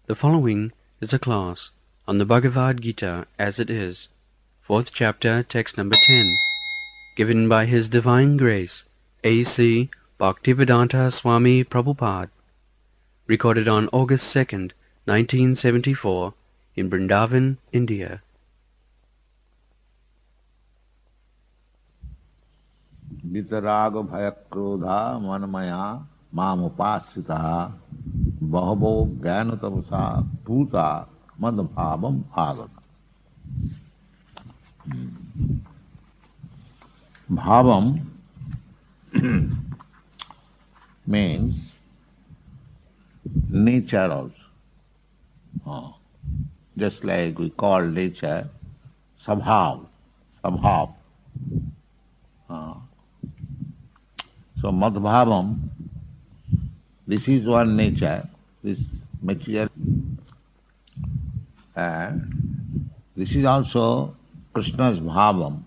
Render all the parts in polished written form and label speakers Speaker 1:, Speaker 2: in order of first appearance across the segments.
Speaker 1: The following is a class on the Bhagavad Gita as it is, 4th chapter, text number 10, given by His Divine Grace, A.C. Bhaktivedanta Swami Prabhupada, recorded on August 2nd, 1974, in Vrindavan, India.
Speaker 2: Vitaraga bhayakrodha manmaya mamupasita bahavo jnanatavasa bhuta madbhavam agata. Bhavam means nature also. Just like we call nature sabhav. So madbhavam, this is one nature, this material, and this is also Krishna's bhavam,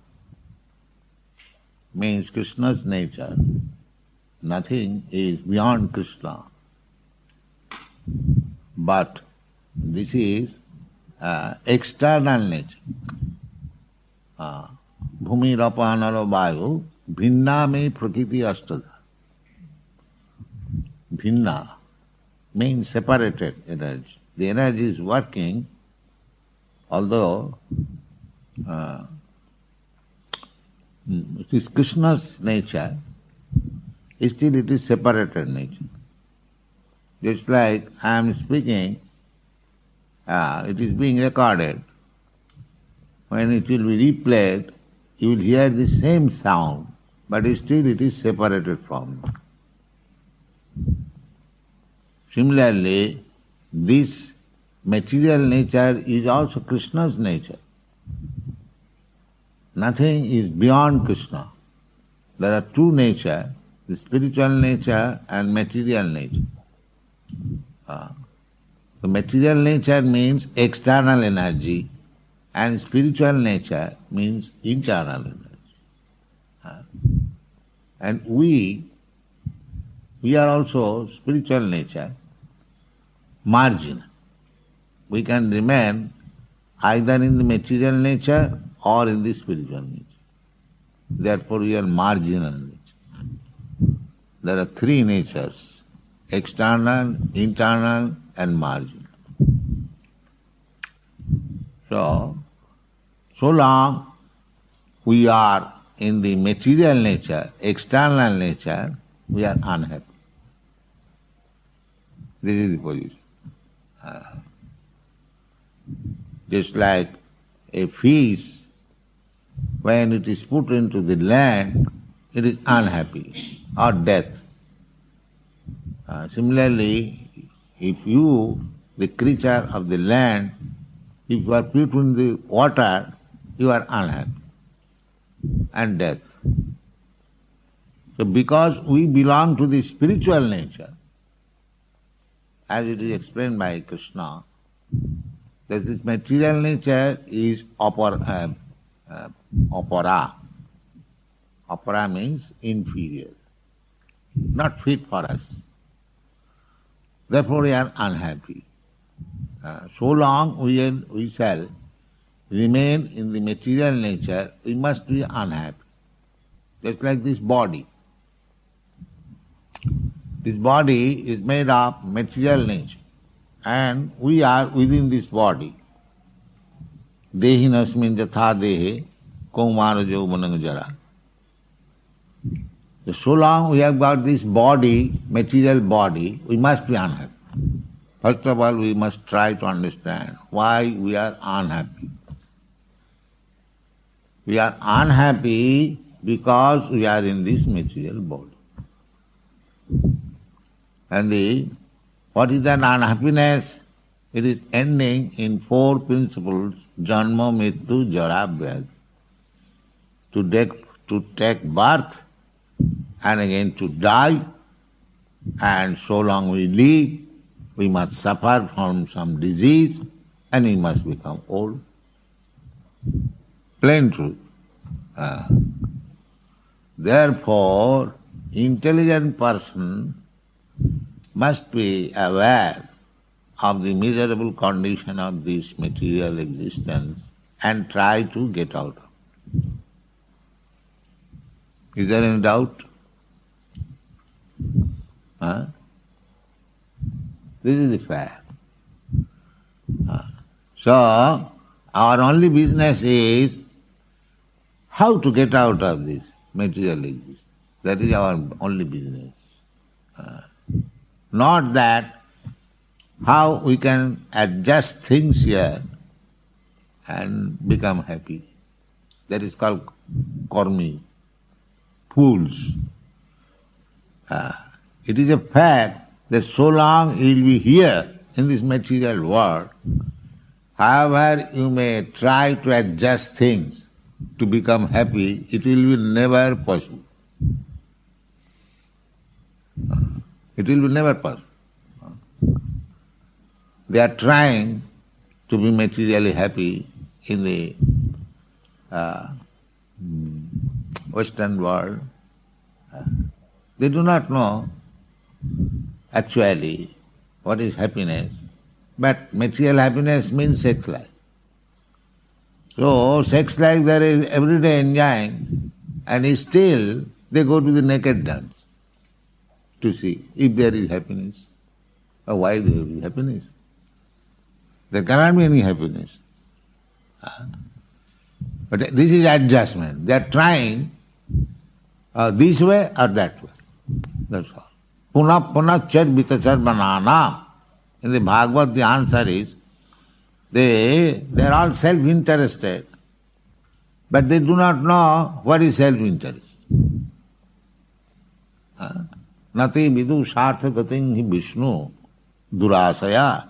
Speaker 2: means Krishna's nature. Nothing is beyond Krishna. But this is external nature. Bhumi rapanaro vayu bhinna me prakriti astada. Bhinna means separated energy. The energy is working, although it is Krishna's nature, still it is separated nature. Just like I am speaking, it is being recorded. When it will be replayed, you will hear the same sound, but still it is separated from you. Similarly, this material nature is also Krishna's nature. Nothing is beyond Krishna. There are two natures, the spiritual nature and material nature. The material nature means external energy, and spiritual nature means internal energy. And we are also spiritual nature, marginal. We can remain either in the material nature or in the spiritual nature. Therefore we are marginal nature. There are three natures: external, internal and marginal. So long we are in the material nature, external nature, we are unhappy. This is the position. Just like a fish, when it is put into the land, it is unhappy, or death. Similarly, if you, the creature of the land, if you are put in the water, you are unhappy, and death. So because we belong to the spiritual nature, as it is explained by Krishna, that this material nature is apara. Apara means inferior, not fit for us. Therefore we are unhappy. So long we shall remain in the material nature, we must be unhappy. Just like this body. This body is made of material nature, and we are within this body. Dehinasmin jatha dehe kaumara jauvanang jara. So long we have got this body, material body, we must be unhappy. First of all, we must try to understand why we are unhappy. We are unhappy because we are in this material body. And what is that unhappiness? It is ending in four principles: janma, mrityu, jara, vyadhi. To take birth and again to die, and so long we live, we must suffer from some disease and we must become old. Plain truth. Therefore, intelligent person must be aware of the miserable condition of this material existence and try to get out of it. Is there any doubt? Huh? This is the fact. So, our only business is how to get out of this material existence. That is our only business. Not that how we can adjust things here and become happy. That is called karmi, fools. It is a fact that so long you will be here in this material world, however you may try to adjust things to become happy, it will be never possible. It will be never possible. They are trying to be materially happy in the Western world. They do not know actually what is happiness, but material happiness means sex life. So sex life there is every day enjoying, and still they go to the naked dance to see if there is happiness or why there is happiness. There cannot be any happiness. But this is adjustment. They are trying this way or that way. That's all. Puna puna char vitachar banana. In the Bhagavad, the answer is they are all self-interested, but they do not know what is self-interest. Nati vidu sartha gating hi Vishnu durasaya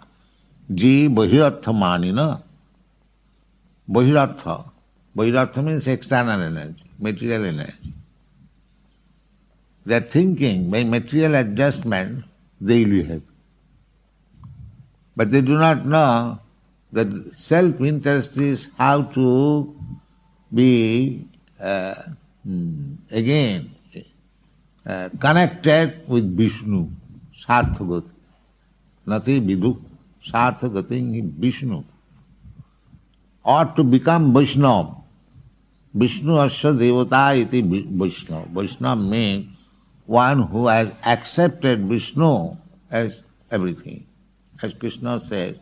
Speaker 2: ji bahirartha manina. Bahirartha. Bahirartha means external energy, material energy. They are thinking by material adjustment they will be happy. But they do not know that self-interest is how to be again connected with Vishnu, Sarthagati. Nati vidu, Sarthagati Vishnu. Or to become Vaishnava. Vishnu asya devata iti Vaishnava. Vaishnava means one who has accepted Vishnu as everything. As Krishna says,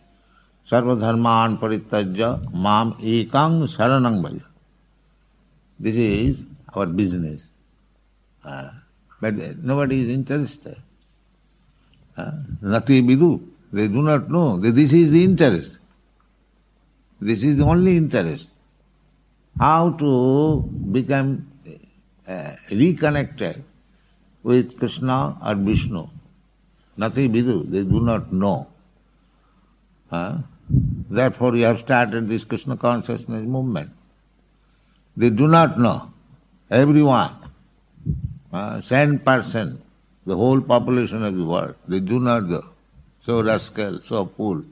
Speaker 2: Sarva dharman parityajya mam ekang saranang bhaja. This is our business. But nobody is interested. Nati vidu. They do not know that this is the interest. This is the only interest. How to become reconnected with Krishna or Vishnu. Nati vidu. They do not know. Therefore we have started this Krishna consciousness movement. They do not know. Everyone, 10%, the whole population of the world, they do not know. So rascal, so fool.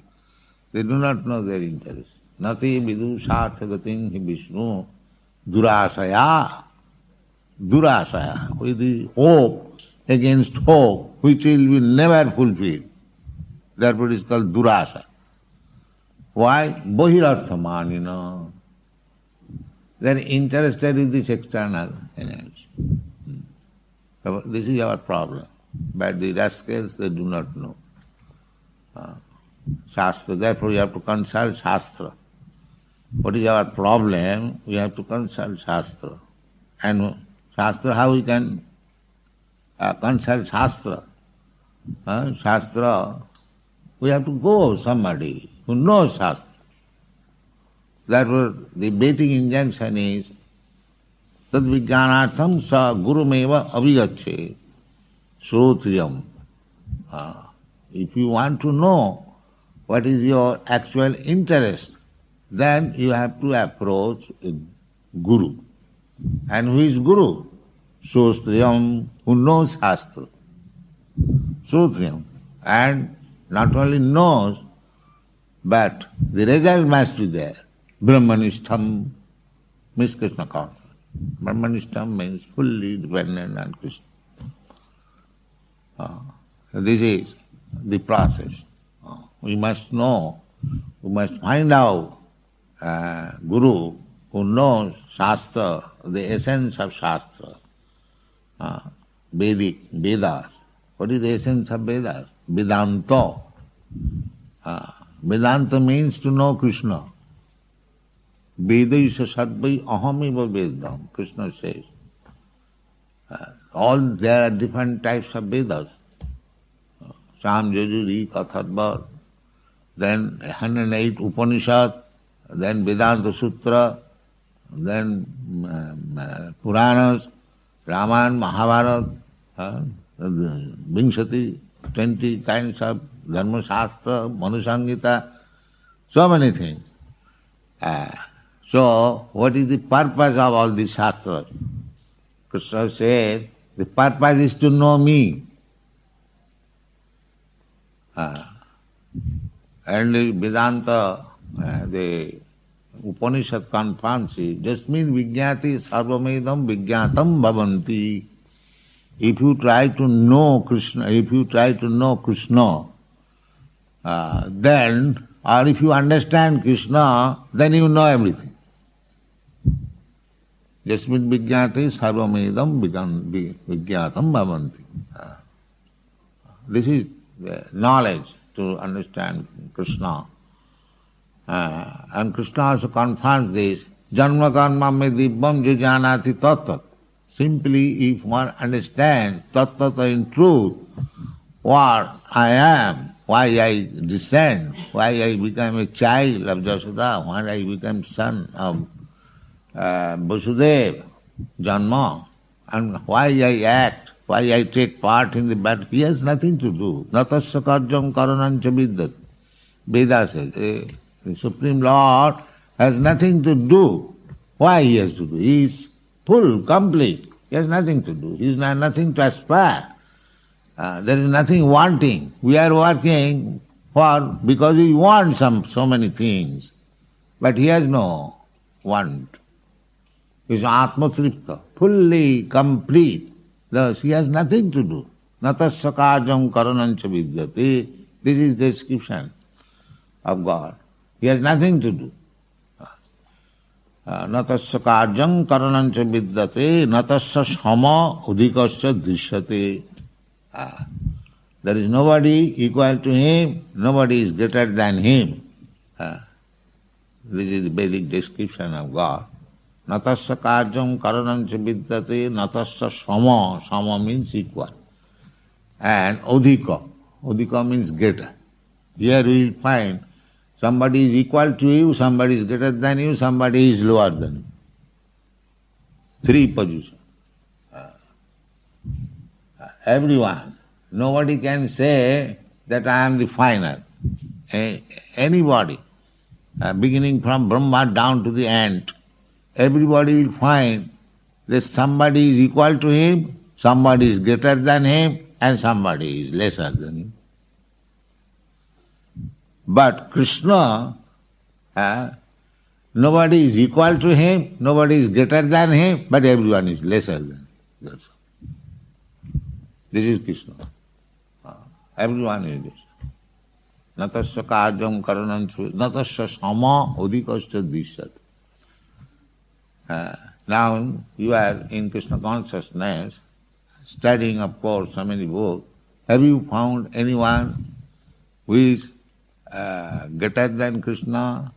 Speaker 2: They do not know their interest. Nati vidu sarthagatim hi Vishnu durasaya. Durasaya, with the hope against hope, which will be never fulfilled. Therefore it is called durasa. Why? Bahirartha manina. They are interested in this external energy. So this is our problem. But the rascals, they do not know. Shastra. Therefore we have to consult Shastra. What is our problem? We have to consult Shastra. And Shastra, how we can consult Shastra? Shastra, we have to go somebody who knows Shastra. Therefore the basic injunction is tad vijnanatham sa gurumeva avigacche srotriyam. If you want to know what is your actual interest, then you have to approach a guru. And who is guru? Srotriyam, who knows Shastra. Srotriyam. And not only knows, but the result must be there. Brahmanishtam means Krishna consciousness. Brahmanishtam means fully dependent on Krishna. This is the process. we must know, we must find out Guru who knows Shastra, the essence of Shastra, Vedic, Vedas. What is the essence of Vedas? Vedanta. Vedanta means to know Krishna. Vedaisha sarvai ahamiva vedam, Krishna says. There are different types of Vedas. Sam, Yajuri, Katharva, then 108 Upanishad, then Vedanta Sutra, then Puranas, Ramayana, Mahabharata, Vinshati, 20 kinds of Dharma Shastra, Manusangita, so many things. So, what is the purpose of all these Shastras? Krishna said, the purpose is to know me. And the Vedanta, the Upanishad confirms it, just means Vijñāti sarvamedam vijñātam bhavanti. If you try to know Krishna, then, or if you understand Krishna, then you know everything. Just means Vijñāti sarvamedam vijñātam bhavanti. This is the knowledge to understand Krishna. And Krishna also confirms this, Janma karma me dibbam je janati tattat. Simply, if one understands tattat in truth, what I am, why I descend, why I become a child of Jasoda, why I become son of Vasudeva, Janma, and why I act, why I take part in the battle, he has nothing to do. Natasya karjam karanancha vidyate. Veda says, the Supreme Lord has nothing to do. Why he has to do? He is full, complete. He has nothing to do. He has nothing to aspire. There is nothing wanting. We are working because we want so many things. But he has no want. He is Atma-tripta, fully complete. Thus he has nothing to do. Natasya karjam karanancha vidyate. This is the description of God. He has nothing to do. Natasya karjam karanancha vidyate, natasya shama udhikasya drishyate. There is nobody equal to him, nobody is greater than him. This is the Vedic description of God. Natasya karjam karanancha vidyate, natasya shama. Shama means equal. And udhika. Udhika means greater. Here we will find somebody is equal to you, somebody is greater than you, somebody is lower than you. Three positions. Everyone. Nobody can say that I am the final. Anybody, beginning from Brahma down to the ant, everybody will find that somebody is equal to him, somebody is greater than him, and somebody is lesser than him. But Krishna, nobody is equal to him, nobody is greater than him, but everyone is lesser than him. That's all. This is Krishna. Everyone is this. Natasya karjam karanancha, natasya sama udhikasya drishyate. Now you are in Krishna consciousness, studying of course so many books. Have you found anyone who is greater than Krishna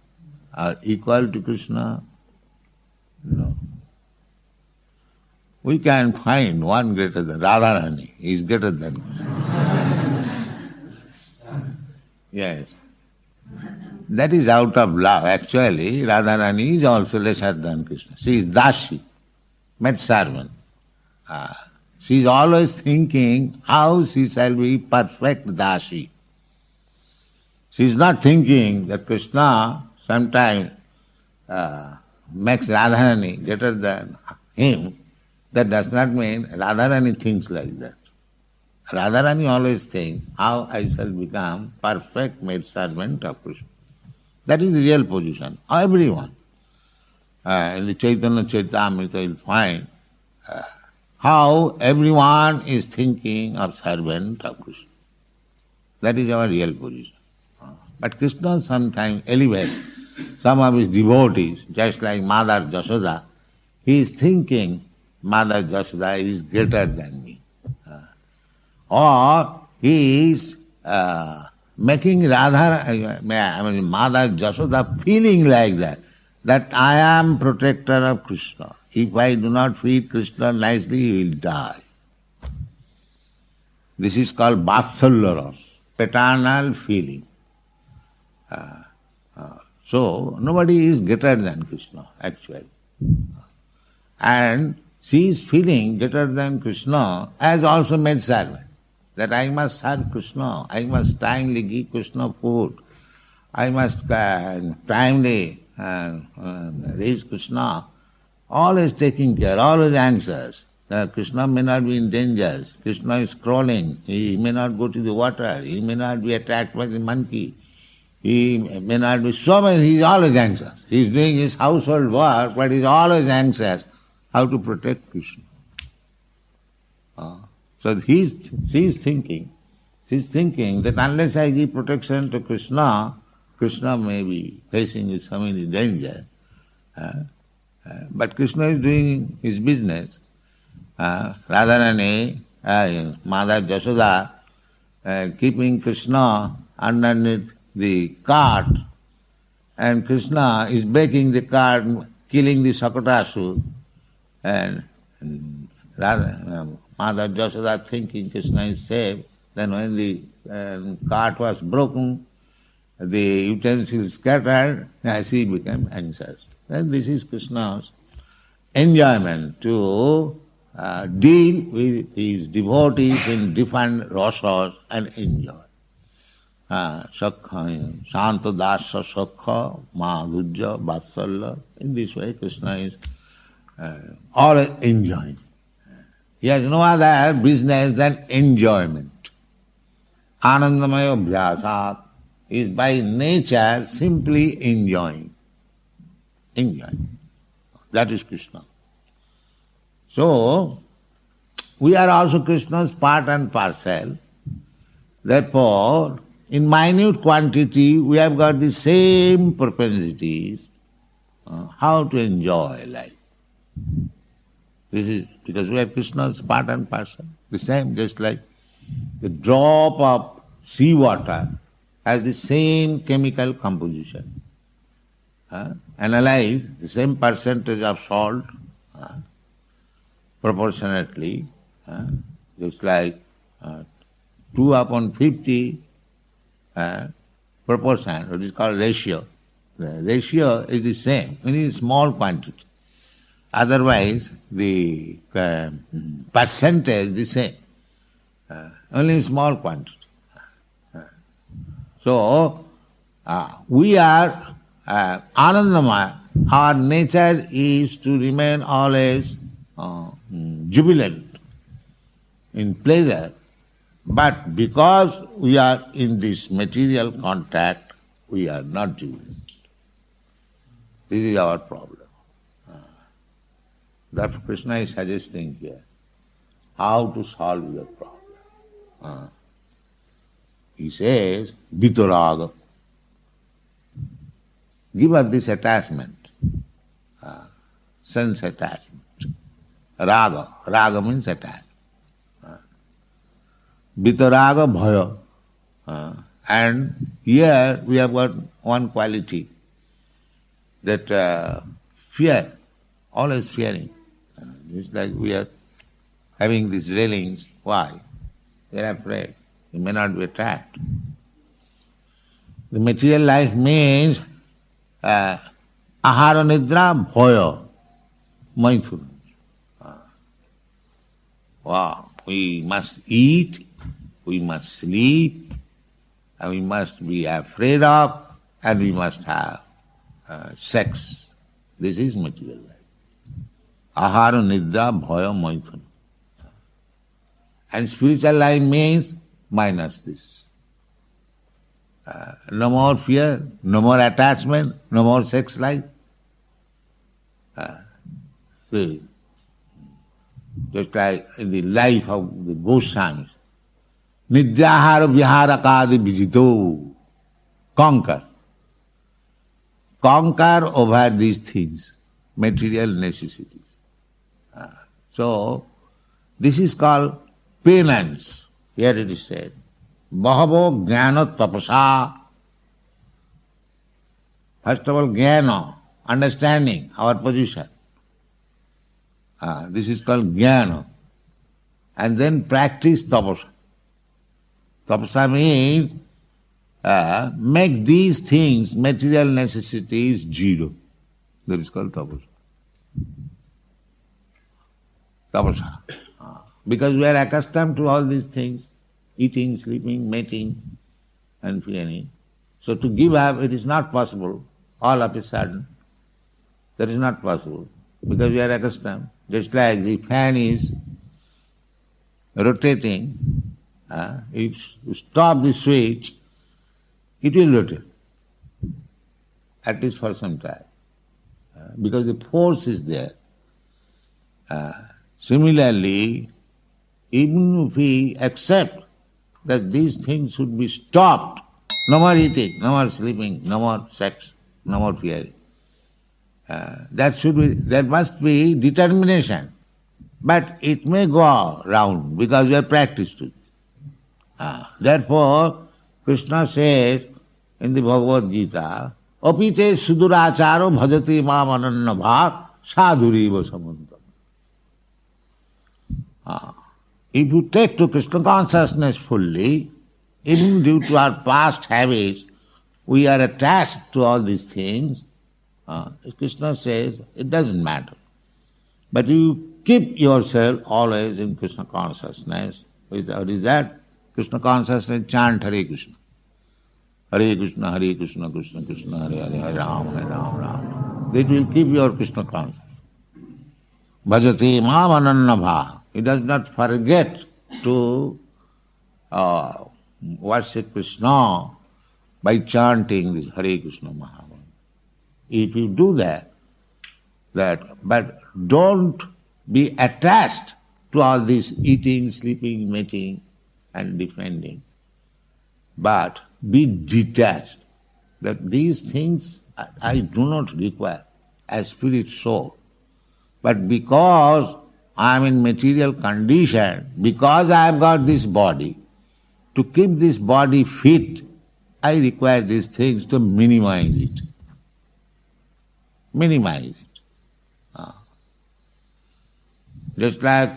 Speaker 2: or equal to Krishna? No. We can find one greater than Radharani. He is greater than Krishna. Yes. That is out of love. Actually, Radharani is also lesser than Krishna. She is Dashi, maid servant. She is always thinking how she shall be perfect Dashi. She is not thinking that Krishna sometimes makes Radharani greater than him. That does not mean Radharani thinks like that. Radharani always thinks how I shall become perfect maid servant of Krishna. That is the real position. Everyone. In the Chaitanya Charitamrita you will find how everyone is thinking of servant of Krishna. That is our real position. But Krishna sometimes elevates some of his devotees, just like Mother Jashoda. He is thinking Mother Jashoda is greater than me. Or he is making Mother Jashoda feeling like that I am protector of Krishna. If I do not feed Krishna nicely, he will die. This is called Vatsalya Rasa, paternal feeling. So nobody is greater than Krishna, actually. And she is feeling greater than Krishna as also made servant. That I must serve Krishna, I must timely give Krishna food, I must timely reach Krishna. Always taking care, always anxious. Krishna may not be in danger. Krishna is crawling. He may not go to the water. He may not be attacked by the monkey. He may not be so many. He is always anxious. He is doing his household work, but he is always anxious how to protect Krishna. So she is thinking that unless I give protection to Krishna, Krishna may be facing with so many danger. But Krishna is doing his business. Radharani, Mother Jashoda, keeping Krishna underneath the cart, and Krishna is breaking the cart, killing the Sakatasu, and Mother Jashoda thinking Krishna is safe. Then when the cart was broken, the utensils scattered, she became anxious. And this is Krishna's enjoyment, to deal with his devotees in different rasas and enjoy. Sakha, Shanta Dasa Sakha, Madhurya, Vatsalya. In this way Krishna is always enjoying. He has no other business than enjoyment. Anandamaya Bhyasat is by nature simply enjoying. Enjoying. That is Krishna. So, we are also Krishna's part and parcel. Therefore, in minute quantity, we have got the same propensities how to enjoy life. This is because we are Krishna's part and parcel. The same, just like the drop of seawater has the same chemical composition. Analyze the same percentage of salt proportionately, just like 2/50 proportion, what is called ratio. The ratio is the same, only in small quantity. Otherwise, the percentage is the same, only in small quantity. So, we are Anandamaya. Our nature is to remain always jubilant, in pleasure. But because we are in this material contact, we are not jubilant. This is our problem. That Krishna is suggesting here, how to solve the problem. He says, Vitaraga. Give up this attachment, sense attachment. Raga. Raga means attachment. Vitaraga bhaya. And here we have got one quality, that fear, always fearing. It's like we are having these railings. Why? We are afraid. We may not be attacked. The material life means ahara nidra bhaya, mindfulness. Wow, we must eat, we must sleep, and we must be afraid of, and we must have sex. This is material life. Ahara nidra bhaya mindfulness. And spiritual life means minus this. No more fear, no more attachment, no more sex life. See, just like in the life of the Goswamis. Nidyahara viharakadi vijito conquer. Conquer over these things, material necessities. So, this is called penance. Here it is said, Bahavo jnana tapasa. First of all, jnana, understanding our position. This is called jnana. And then practice tapasa. Tapasa means make these things, material necessities, zero. That is called tapasa. Tapasa. Because we are accustomed to all these things, eating, sleeping, mating, and feeling. So to give up, it is not possible all of a sudden. That is not possible. Because we are accustomed. Just like the fan is rotating, if you stop the switch, it will rotate, at least for some time, because the force is there. Similarly, even if we accept that these things should be stopped, no more eating, no more sleeping, no more sex, no more fearing, there must be determination. But it may go round because we have practiced it. Therefore, Krishna says in the Bhagavad Gita, Apiche suduracharo bhajati mam ananna bhak sadhuriva samantam. If you take to Krishna consciousness fully, even due to our past habits, we are attached to all these things. Krishna says, it doesn't matter. But you keep yourself always in Krishna consciousness. What is that? Krishna consciousness, chant Hare Krishna. Hare Krishna, Hare Krishna, Krishna Krishna, Hare Hare, Hare Ram, Hare Ram, Ram. That will keep your Krishna consciousness. Bhajati mam ananna bha. He does not forget to worship Krishna by chanting this Hare Krishna Mahamantra. If you do that, but don't be attached to all this eating, sleeping, mating, and defending, but be detached. That these things I do not require as spirit soul. But because I am in material condition, because I have got this body, to keep this body fit, I require these things to minimize it. Minimize it. Just like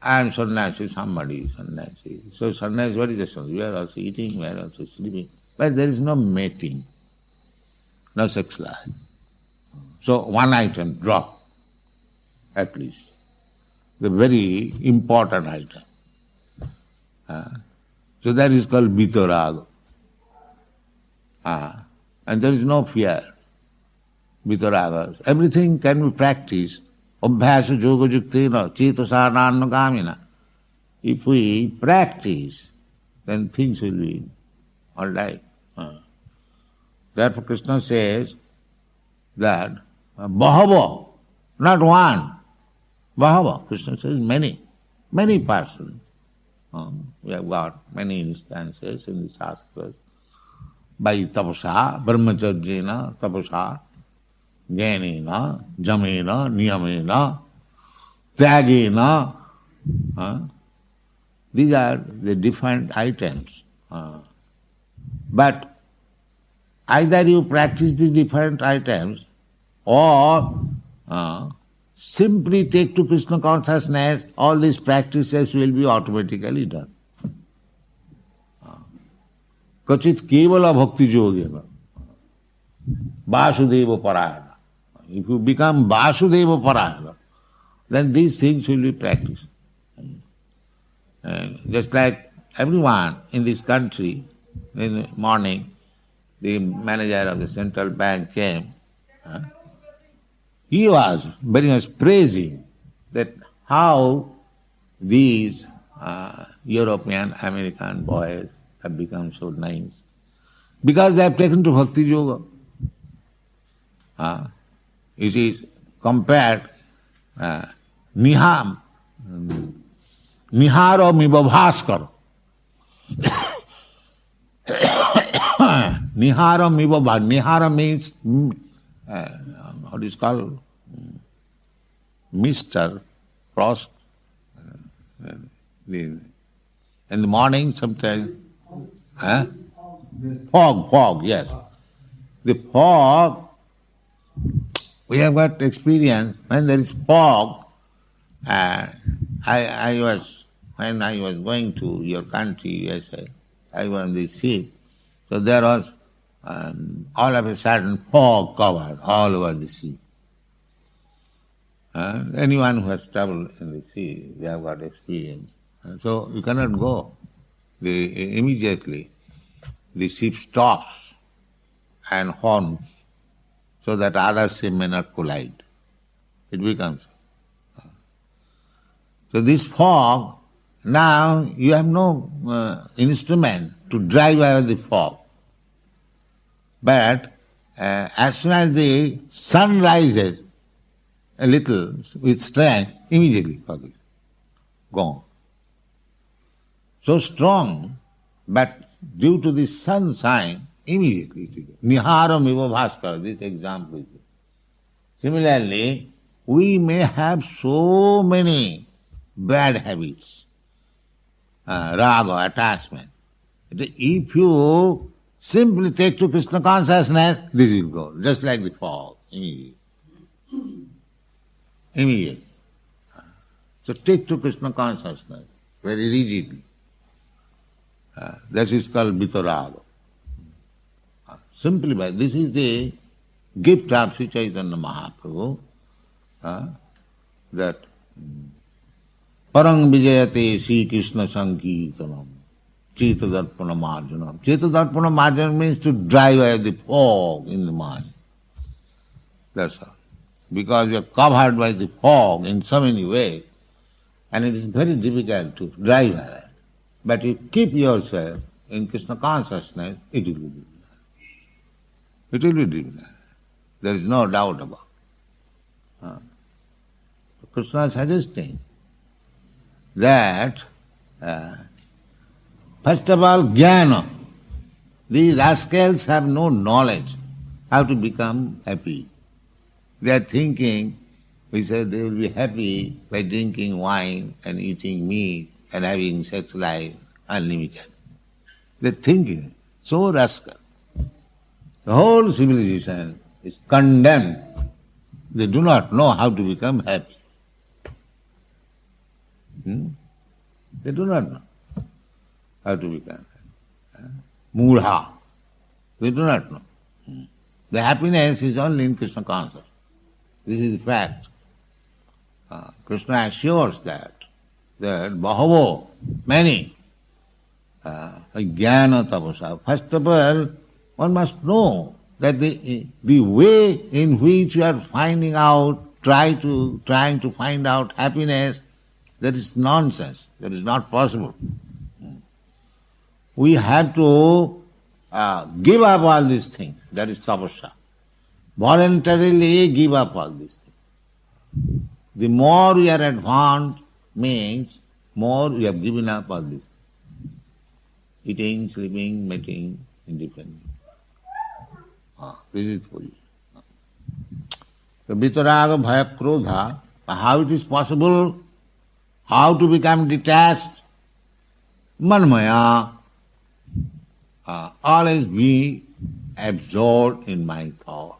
Speaker 2: I am sannyasi, somebody is sannyasi. So sannyasi, what is the sannyasi? We are also eating, we are also sleeping. But there is no mating, no sex life. So one item drop, at least. The very important item. So that is called vitaraga. And there is no fear. Vitaragas. Everything can be practiced. Abhyasa yoga yuktena cetasa nanagamina. If we practice, then things will be all right. Therefore Krishna says that bahava, not one. Bahava. Krishna says many, many persons. We have got many instances in the Shastras. By tapasa, brahmacharjena, tapasa, jnanena, jamena, niyamena, tyagena. These are the different items. But either you practice the different items or simply take to Krishna consciousness, all these practices will be automatically done. Kachit kevala bhakti yogena, Vasudeva parayana. If you become Vasudeva parayana, then these things will be practiced. And just like everyone in this country, in the morning, the manager of the central bank came. He was very much praising that how these European, American boys have become so nice. Because they have taken to Bhakti Yoga. It is compared Niharo Miva Bhaskar. Niharam iva bhag. Nihara means, what is called? Mister, frost. In the morning sometimes. Fog, yes. The fog, we have got experience. When there is fog, when I was going to your country, USA, I was on the sea. So there was all of a sudden fog covered all over the sea. Anyone who has traveled in the sea, they have got experience. So you cannot go. Immediately the ship stops and horns so that other ship may not collide. It becomes. So this fog, now you have no instrument to drive away the fog. But as soon as the sun rises a little with strength, immediately fog is gone. So strong, but due to the sunshine, immediately it is gone. Niharam iva bhaskara, this example is there. Similarly, we may have so many bad habits, raga, attachment. If you simply take to Krishna consciousness, this will go, just like the fog, immediately. Immediately. So take to Krishna consciousness very rigidly. That is called vitaraga. Simply by this is the gift of Sri Chaitanya Mahaprabhu, that parang vijayate Sri Krishna sankirtanam cheta darpana marjanam. Cheta darpana marjanam means to drive away the fog in the mind. That's all. Because you are covered by the fog in so many ways, and it is very difficult to drive away. But you keep yourself in Krishna consciousness, it will be driven. It will be driven. There is no doubt about it. Krishna is suggesting that, first of all, jnana. These rascals have no knowledge how to become happy. They are thinking, we say they will be happy by drinking wine and eating meat and having sex life unlimited. They are thinking, so rascal. The whole civilization is condemned. They do not know how to become happy. They do not know how to become happy. Mudha. They do not know. The happiness is only in Krishna consciousness. This is the fact. Krishna assures that bahavo, many, jnana tapasa. First of all, one must know that the way in which you are finding out, trying to find out happiness, that is nonsense. That is not possible. We have to give up all these things. That is tapasya. Voluntarily give up all these things. The more we are advanced means more we have given up all these things. Eating, sleeping, mating, independent. This is for you. So vitaraga, bhaya, krodha, how it is possible? How to become detached? Manmaya. Always be absorbed in my thought.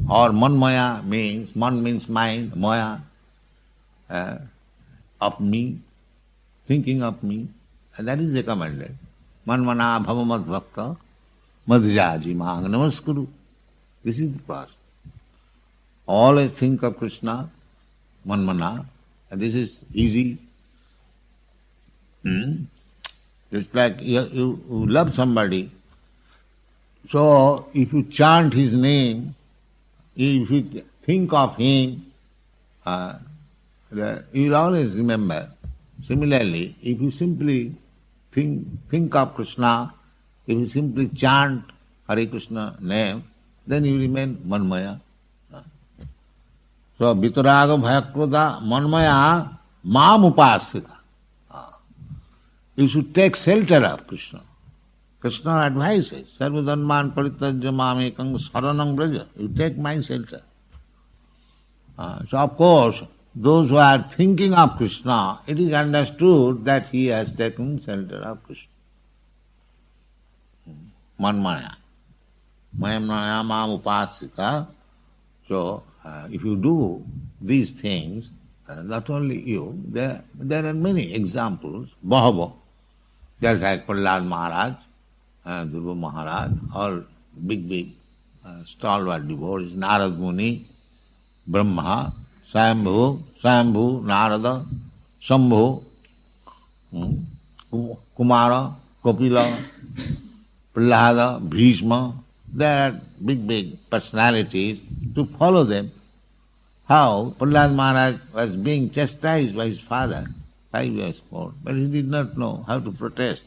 Speaker 2: Or manmaya means, man means mind, maya, of me, thinking of me, and that is recommended. Manmana bhavamad bhakta madhyaji mahang namaskuru. This is the process. Always think of Krishna, manmana, and this is easy. It's like you love somebody, so if you chant his name, if you think of him, you will always remember. Similarly, if you simply think of Krishna, if you simply chant Hare Krishna name, then you remain manmaya. So, vitaraga bhayakroda manmaya mam upasita. You should take shelter of Krishna. Krishna advises, Sarvadanman Paritajya Mamekam Saranam Braja. You take my shelter. So of course, those who are thinking of Krishna, it is understood that he has taken shelter of Krishna. Manmaya. Mayamnaya mam upasita. So, if you do these things, not only you, there are many examples, Bahava, just like Prahlad Maharaj, Dhruva Maharaj, all big stalwart devotees, Narad Muni, Brahma, Swayambhu, Narada, Shambhu, Kumara, Kapila, Prahlada, Bhishma. There are big personalities to follow them. How Prahlad Maharaj was being chastised by his father, 5 years old, but he did not know how to protest.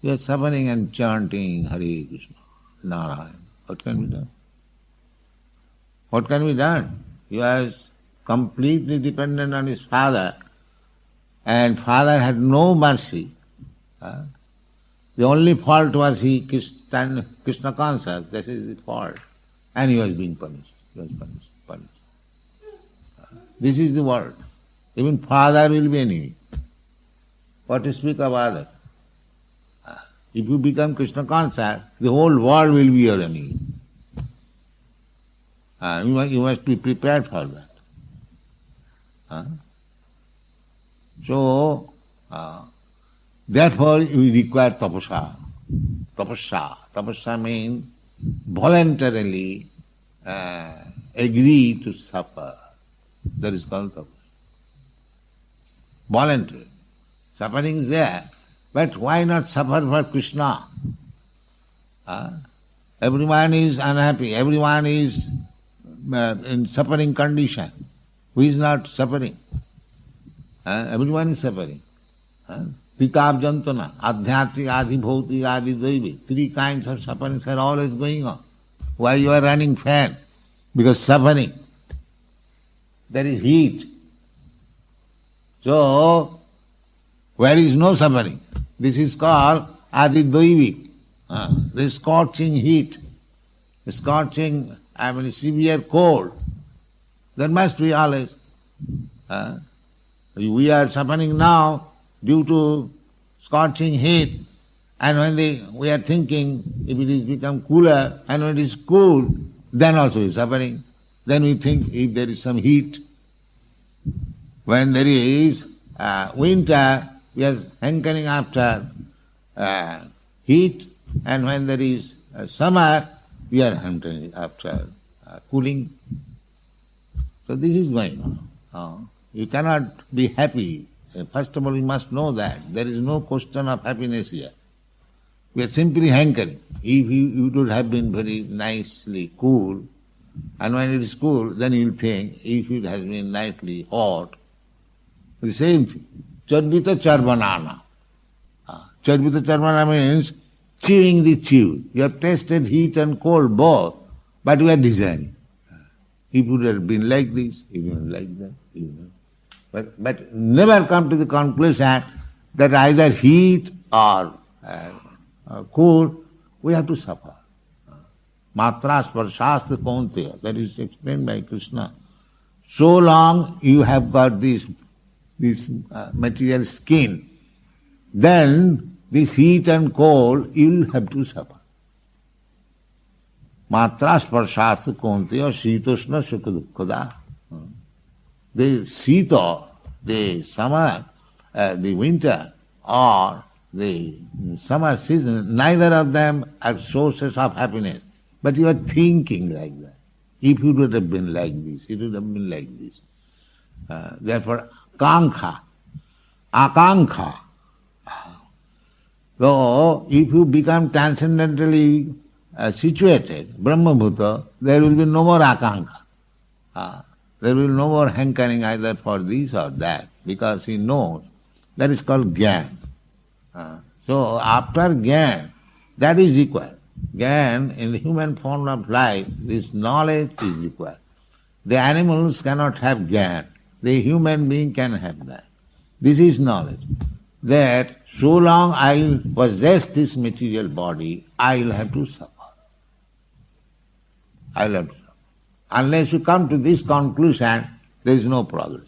Speaker 2: He was suffering and chanting Hare Krishna, Narayana. What can be done? What can be done? He was completely dependent on his father, and father had no mercy. The only fault was he Krishna conscious, this is the fault. And he was being punished. He was punished. This is the world. Even father will be enemy. What to speak of other? If you become Krishna conscious, the whole world will be your enemy. You must be prepared for that. So, therefore you require tapasya. Tapasya means voluntarily agree to suffer. That is called tapasya. Voluntary. Suffering is there, but why not suffer for Krishna? Everyone is unhappy, everyone is in suffering condition. Who is not suffering? Everyone is suffering. Tikab jantana, adhyatri, adi bhauti, adi daivi. 3 kinds of sufferings are always going on. Why you are running fan? Because suffering. There is heat. So, where is no suffering? This is called adi daivi. The scorching heat, scorching, severe cold. There must be always. We are suffering now due to scorching heat, and when we are thinking if it is become cooler, and when it is cool, then also we are suffering. Then we think if there is some heat. When there is winter, we are hankering after heat, and when there is summer, we are hankering after cooling. So this is going on. You cannot be happy. First of all, you must know that there is no question of happiness here. We are simply hankering. If you would have been very nicely cool, and when it is cool, then you will think, if it has been nicely hot, the same thing. Charbita charvanana. Charbita charvanana means chewing the chew. You have tasted heat and cold both, but you are desiring. If it would have been like this, if you would like that, but never come to the conclusion that either heat or cool, we have to suffer. Matra sparshastra kaunteya, that is explained by Krishna. So long you have got this material skin, then this heat and cold, you will have to suffer. Matra sparshastra kaunteya sitoshna sukha dukkhada. The sita, the summer, the winter, or the summer season, neither of them are sources of happiness. But you are thinking like that. If it would have been like this, it would have been like this. Therefore, akankha. So, if you become transcendentally situated, Brahmabhuta, there will be no more akankha. There will be no more hankering either for this or that, because he knows. That is called Gyan. So after Gyan, that is required. Gyan, in the human form of life, this knowledge is required. The animals cannot have Gyan. The human being can have that. This is knowledge. That so long I will possess this material body, I will have to suffer. I will have to suffer. Unless you come to this conclusion, there is no progress.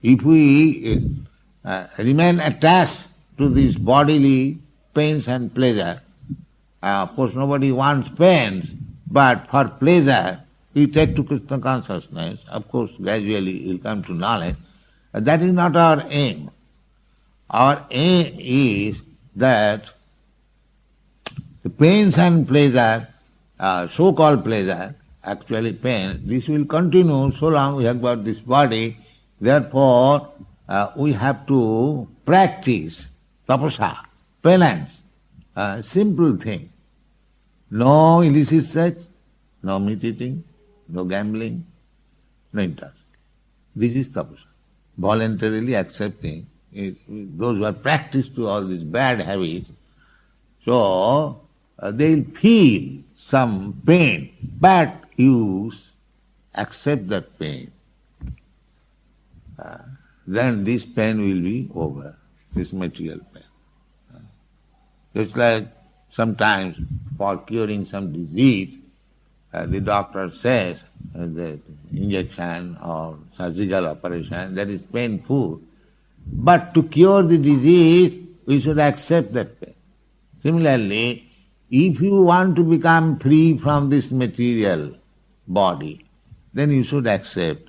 Speaker 2: If we remain attached to these bodily pains and pleasure, of course nobody wants pains, but for pleasure we take to Krishna consciousness, of course gradually we will come to knowledge. That is not our aim. Our aim is that the pains and pleasure, so-called pleasure, actually pain, this will continue so long we have got this body. Therefore, we have to practice tapasa, penance, simple thing. No illicit sex, no meat eating, no gambling, no interest. This is tapasa. Voluntarily accepting those who are practiced to all these bad habits, so they will feel some pain, but you accept that pain. Then this pain will be over, this material pain. Just like sometimes for curing some disease, the doctor says that injection or surgical operation, that is painful. But to cure the disease, we should accept that pain. Similarly, if you want to become free from this material body, then you should accept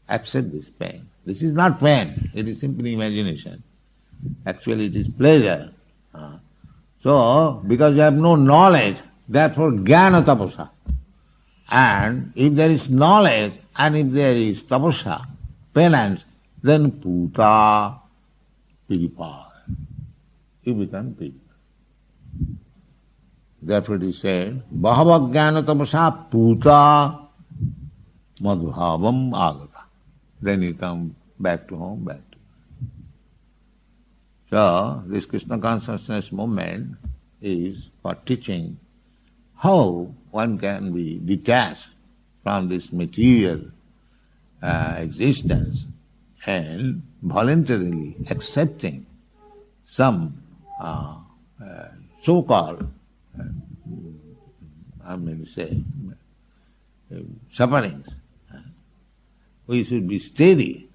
Speaker 2: this pain. This is not pain, it is simply imagination. Actually it is pleasure. So, because you have no knowledge, therefore jnana tapasa. And if there is knowledge and if there is tapasa, penance, then puta, purified. You become pure. Therefore it is said, bahava jnana tapasa puta madhvavam agata. Then you come back to home, back to So, this Krishna consciousness movement is for teaching how one can be detached from this material existence and voluntarily accepting some so-called, sufferings. We should be steady,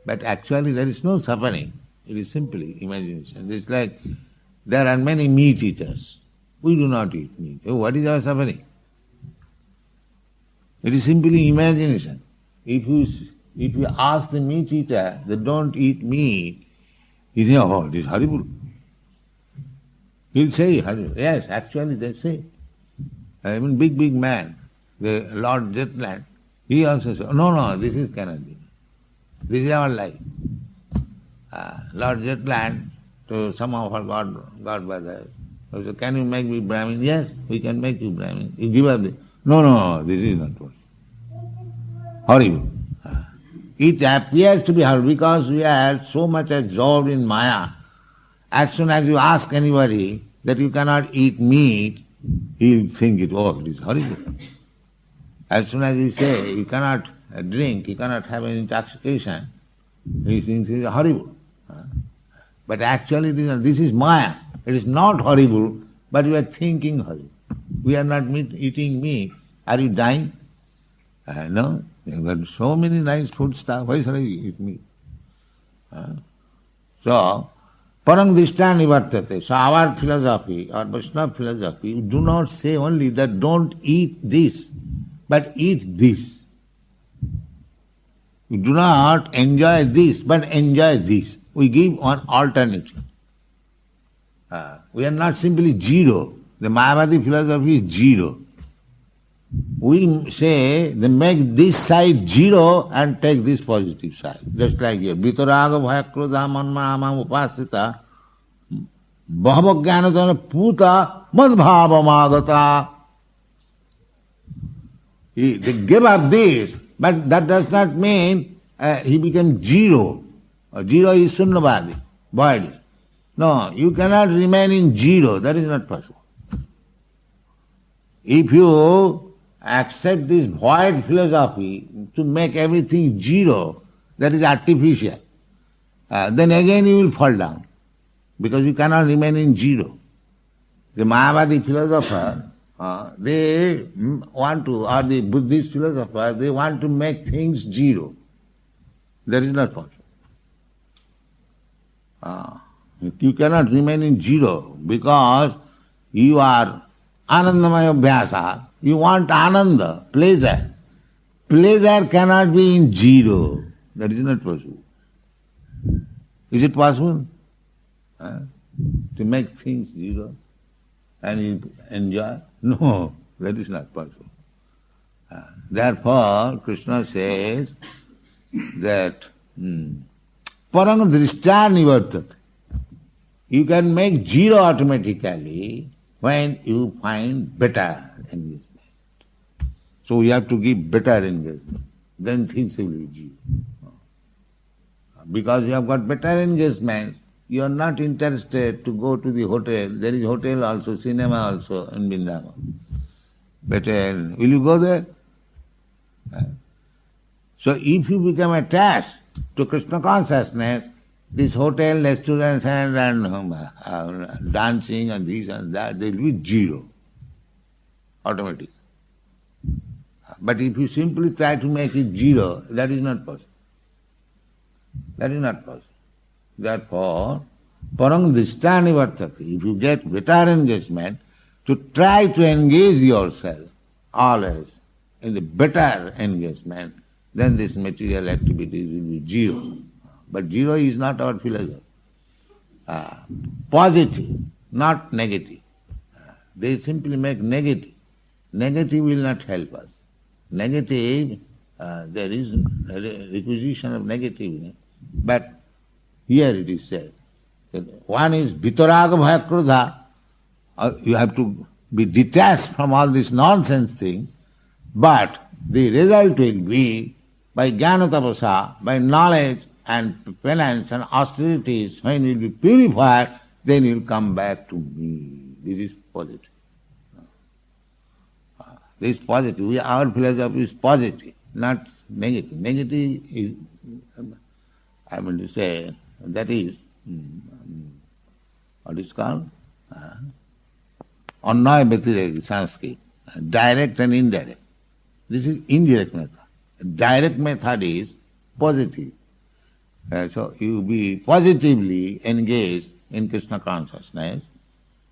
Speaker 2: but actually there is no suffering. It is simply imagination. It's like there are many meat eaters. We do not eat meat. What is our suffering? It is simply imagination. If you ask the meat eater, they don't eat meat, he says, oh, it is horrible. He'll say, horrible. Yes, actually they say. Even big man, the Lord Jetland, he also says, no, this cannot be. This is our life. Lord Jetland, to some of our God brothers, he said, can you make me Brahmin? Yes, we can make you Brahmin. You give up this. No, this is not what. Horrible. It appears to be horrible because we are so much absorbed in Maya. As soon as you ask anybody that you cannot eat meat, he'll think it is horrible. As soon as you say you cannot drink, you cannot have an intoxication, he thinks it is horrible. But actually this is Maya. It is not horrible, but you are thinking horrible. We are not eating meat. Are you dying? No. You have got so many nice food stuff. Why shall I eat meat? So, parang dishta nivartate. So our philosophy, our Vaishnava philosophy, we do not say only that don't eat this, but eat this. We do not enjoy this, but enjoy this. We give one alternative. We are not simply zero. The Mayavadi philosophy is zero. We say, they make this side zero and take this positive side. Just like here. Vitaraga bhayakrodha manma amam upasita bahava jnanatana puta madbhavamagata. They give up this, but that does not mean he becomes zero. Zero is sunnavadi, void. No, you cannot remain in zero. That is not possible. If you accept this void philosophy to make everything zero, that is artificial. then again you will fall down, because you cannot remain in zero. The Mayavadi philosopher, they want to, or the Buddhist philosopher, they want to make things zero. That is not possible. You cannot remain in zero because you are anandamaya abhyasa. You want ananda, pleasure. Pleasure cannot be in zero. That is not possible. Is it possible to make things zero and you enjoy? No, that is not possible. Therefore, Krishna says that parang drishta nivartate. You can make zero automatically when you find better engagement. So we have to give better engagement. Then things will be zero. Because you have got better engagement, you are not interested to go to the hotel. There is hotel also, cinema also in Vrindavan. Better, will you go there? So if you become attached to Krishna consciousness, this hotel, restaurants and dancing and this and that, they will be zero, automatically. But if you simply try to make it zero, that is not possible. That is not possible. Therefore, parang drishta nivartate. If you get better engagement, to try to engage yourself always in the better engagement, then this material activities will be zero. But zero is not our philosophy. Positive, not negative. They simply make negative. Negative will not help us. Negative, there is a requisition of negative. But here it is said that one is vitaraga bhaya krodha. You have to be detached from all these nonsense things, but the result will be by jnana tapasa, by knowledge and penance and austerities, when you will be purified, then you will come back to me. This is positive. This is positive. Our philosophy is positive, not negative. Negative is, I mean to say, that is, what is called? Annaya Vyatireka, Sanskrit. Direct and indirect. This is indirect method. Direct method is positive. So you be positively engaged in Krishna consciousness,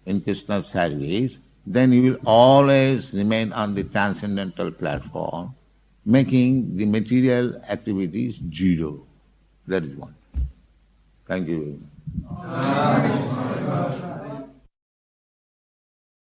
Speaker 2: in Krishna's service, then you will always remain on the transcendental platform, making the material activities zero. That is one. Thank you very much.